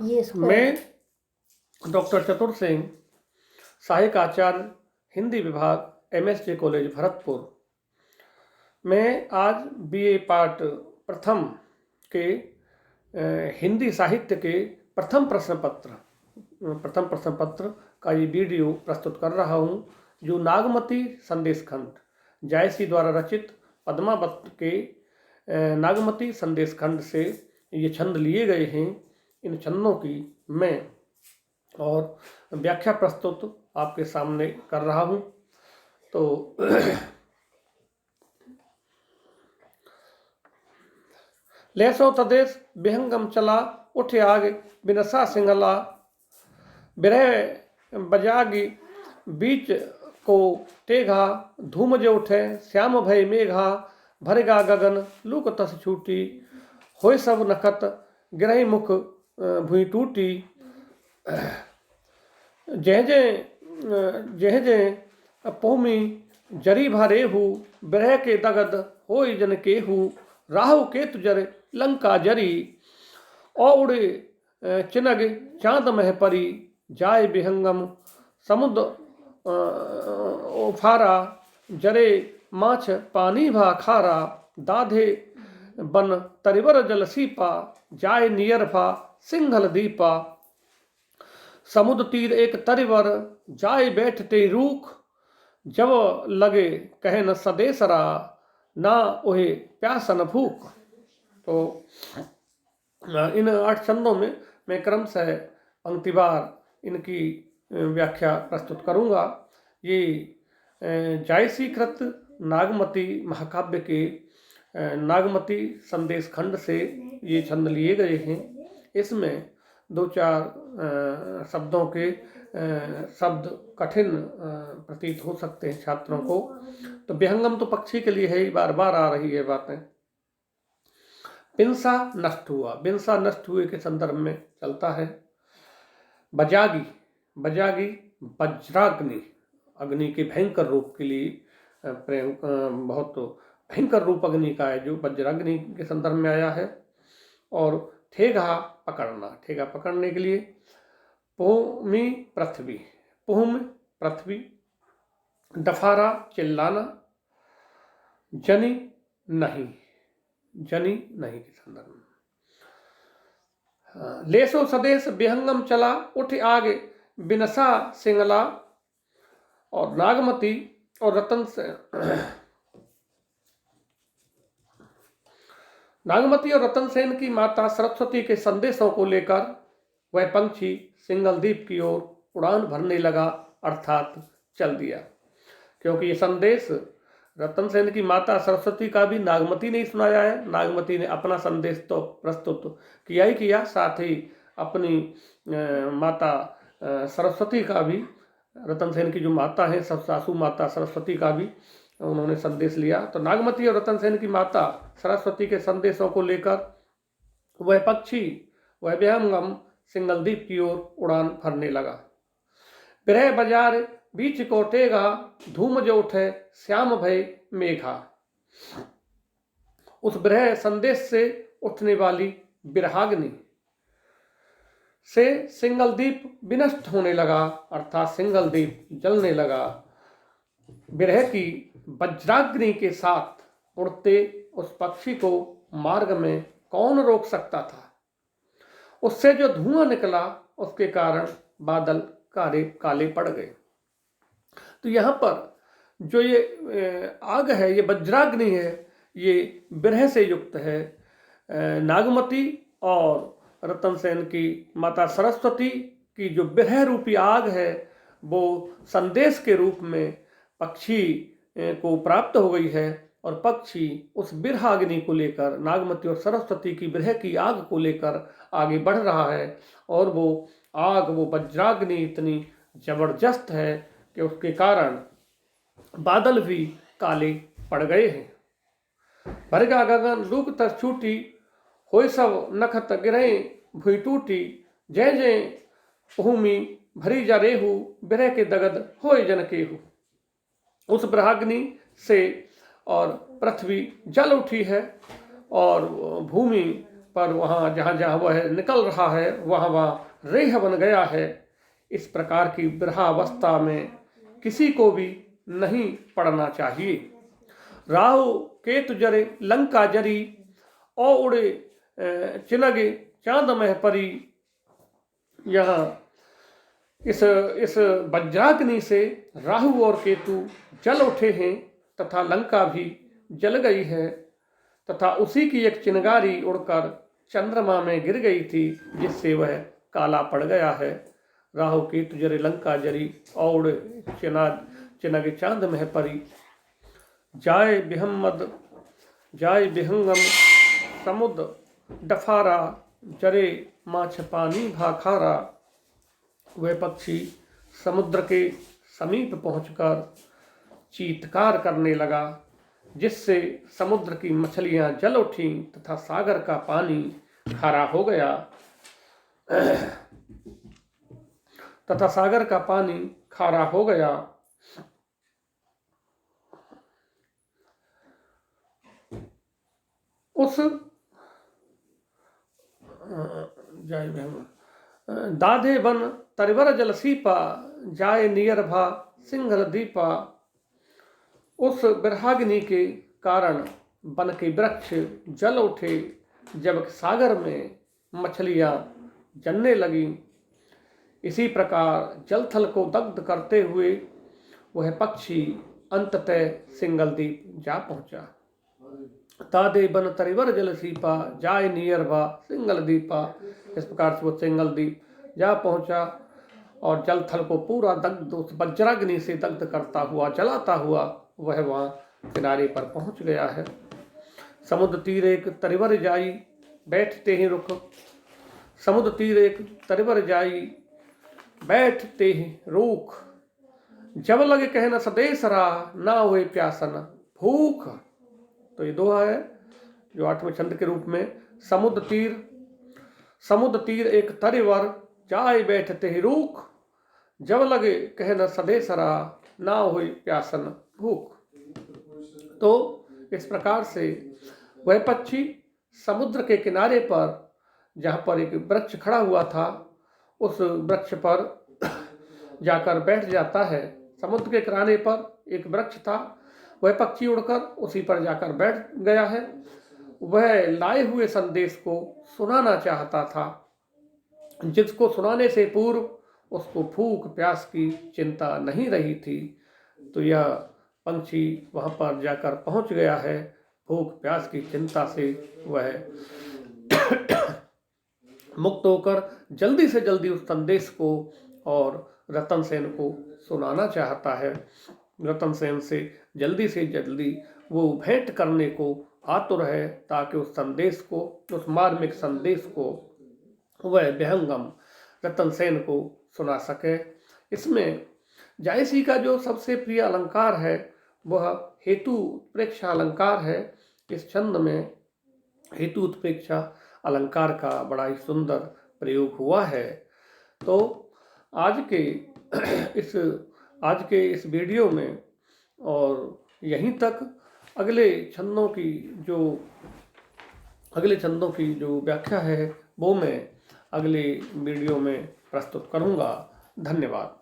मैं डॉक्टर चतुर सिंह, सहायक आचार्य हिंदी विभाग, MSJ कॉलेज भरतपुर। मैं आज BA पार्ट प्रथम के हिंदी साहित्य के प्रथम प्रश्न पत्र का ये वीडियो प्रस्तुत कर रहा हूँ, जो नागमती संदेश खंड जायसी द्वारा रचित पद्मावत के नागमती संदेश खंड से ये छंद लिए गए हैं। इन छंदों की मैं और व्याख्या प्रस्तुत आपके सामने कर रहा हूँ। तो लेसो तदेश विहंगम चला, उठे आग बिनसा सिंगला, बिरह बजागी बीच को टेघा, धूम जो उठे श्याम भय मेघा, भरेगा गगन लूक तस छूटी, होय सब नखत गिरही मुख भूई टूटी, जह जह पौमी जरी भरेहू, बिरह के दगद होय जन केहू, राहु केतु जर लंका जरी, औड़े चिनग चांद मह परी, जाय विहंगम समुद्र उफारा, जरे माछ पानी भा खारा, दाधे बन तरिवर जल सीपा, जाय नियर भा सिंघल दीपा, समुद्र तीर एक तरिवर, जाय बैठते रूख, जब लगे कहे न सदेसरा, ना ओहे प्यासन भूख। तो इन 8 छंदों में मैं क्रमशः पंक्तिवार इनकी व्याख्या प्रस्तुत करूंगा। ये जायसी कृत नागमती महाकाव्य के नागमती संदेश खंड से ये छंद लिए गए हैं। इसमें 2-4 शब्दों के शब्द कठिन प्रतीत हो सकते हैं छात्रों को। तो विहंगम तो पक्षी के लिए है ही, बार बार आ रही है बातें। बिनसा नष्ट हुआ, बिनसा नष्ट हुए के संदर्भ में चलता है। बजागी, बजागी वज्राग्नि, अग्नि के भयंकर रूप के लिए बहुत भयंकर रूप अग्नि का है, जो वज्राग्नि के संदर्भ में आया है। और ठेगा पकड़ना, ठेगा पकड़ने के लिए पुहमी पृथ्वी, पुहम पृथ्वी, डफारा चिल्लाना, जनी नहीं, जनी नहीं के संदर्भ में। लेसो सदेश विहंगम चला, उठ आगे बिनसा सिंगला, और नागमती और रतन से नागमती और रतन सेन की माता सरस्वती के संदेशों को लेकर वह पंछी सिंगल द्वीप की ओर उड़ान भरने लगा, अर्थात चल दिया। क्योंकि ये संदेश रतन सेन की माता सरस्वती का भी नागमती ने सुनाया है। नागमती ने अपना संदेश तो प्रस्तुत किया ही किया, साथ ही अपनी माता सरस्वती का भी, रतन सेन की जो माता है सासू माता सरस्वती का भी उन्होंने संदेश लिया। तो नागमती और रतन सेन की माता सरस्वती के संदेशों को लेकर वह पक्षी, वह विहंगम सिंगल द्वीप की ओर उड़ान भरने लगा। बिरह बाजार बीच को टेगा, धूम जो उठे श्याम भय मेघा। उस बिरह संदेश से उठने वाली बिरहाग्नि से सिंगल द्वीप विनष्ट होने लगा, अर्थात सिंगल द्वीप जलने लगा। बिरह की वज्राग्नि के साथ उड़ते उस पक्षी को मार्ग में कौन रोक सकता था। उससे जो धुआं निकला उसके कारण बादल काले पड़ गए। तो यहाँ पर जो ये आग है, ये वज्राग्नि है, ये बिरह से युक्त है। नागमती और रतन सेन की माता सरस्वती की जो बिरह रूपी आग है, वो संदेश के रूप में पक्षी को प्राप्त हो गई है, और पक्षी उस बिरहाग्नि को लेकर, नागमती और सरस्वती की बिरह की आग को लेकर आगे बढ़ रहा है। और वो आग, वो वज्राग्नि इतनी जबरदस्त है कि उसके कारण बादल भी काले पड़ गए हैं। भरगा गगन लूक तस छूटी, होय सब नखत गिरहे भुई टूटी, जय जय भूमि भरी जा रेहू, बिरह के दगद होय जन केहू। उस बिरहाग्नि से और पृथ्वी जल उठी है, और भूमि पर वहाँ जहाँ जहाँ वह निकल रहा है वहाँ वहाँ रेह बन गया है। इस प्रकार की विरहावस्था में किसी को भी नहीं पड़ना चाहिए। राहु केतु जरे लंका जरी, और उड़े चिनगे चांद मह परी। यहाँ इस वज्राग्नि से राहु और केतु जल उठे हैं तथा लंका भी जल गई है, तथा उसी की एक चिनगारी उड़कर चंद्रमा में गिर गई थी, जिससे वह काला पड़ गया है। राहु केतु जरे लंका जरी, और चिनगे चांद मह परी। जाय विहंगम समुद्र डफारा, जरे माछ पानी भाखारा। वह पक्षी समुद्र के समीप पहुंचकर चीत्कार करने लगा, जिससे समुद्र की मछलियां जल उठी तथा सागर का पानी खारा हो गया उस दाधे बन तरिवर जल सीपा, जाय नियर भा सिंघल दीपा। उस विरहाग्नि के कारण वन के वृक्ष जल उठे, जब सागर में मछलियां जलने लगी। इसी प्रकार जलथल को दग्ध करते हुए वह पक्षी अंततः सिंघल द्वीप जा पहुंचा। तादे बन तरिवर जल सीपा, जाय नियर भा सिंघल दीपा। इस प्रकार से वो सिंघल द्वीप जा पहुंचा और जलथल को पूरा दग्ध, उस वज्राग्नि से दग्ध करता हुआ, जलाता हुआ वह वहां किनारे पर पहुंच गया है। समुद्र तीर एक तरिवर जाई, बैठते ही रुख। समुद्र तीर एक तरिवर जाई, बैठते ही रूख। जब लगे कहना सदेश रहा, ना हुए प्यासन भूख। तो ये दोहा है जो 8वें छंद के रूप में। समुद्र तीर एक तरिवर जाए, बैठते ही रूख। जब लगे कहना सदेश रहा, ना हुई प्यासन भूख। तो इस प्रकार से वह पक्षी समुद्र के किनारे पर, जहाँ पर एक वृक्ष खड़ा हुआ था, उस वृक्ष पर जाकर बैठ जाता है। समुद्र के किनारे पर एक वृक्ष था, वह पक्षी उड़कर उसी पर जाकर बैठ गया है। वह लाए हुए संदेश को सुनाना चाहता था, जिसको सुनाने से पूर्व उसको भूख प्यास की चिंता नहीं रही थी। तो यह पंछी वहाँ पर जाकर पहुँच गया है। भूख प्यास की चिंता से वह मुक्त होकर जल्दी से जल्दी उस संदेश को और रतन सेन को सुनाना चाहता है। रतन सेन से जल्दी वो भेंट करने को आतुर है, ताकि उस संदेश को, उस मार्मिक संदेश को वह विहंगम रतन सेन को सुना सके। इसमें जायसी का जो सबसे प्रिय अलंकार है वह हेतु उत्प्रेक्षा अलंकार है। इस छंद में हेतु उत्प्रेक्षा अलंकार का बड़ा ही सुंदर प्रयोग हुआ है। तो आज के इस वीडियो में और यहीं तक, अगले छंदों की जो व्याख्या है वो मैं अगले वीडियो में प्रस्तुत करूंगा। धन्यवाद।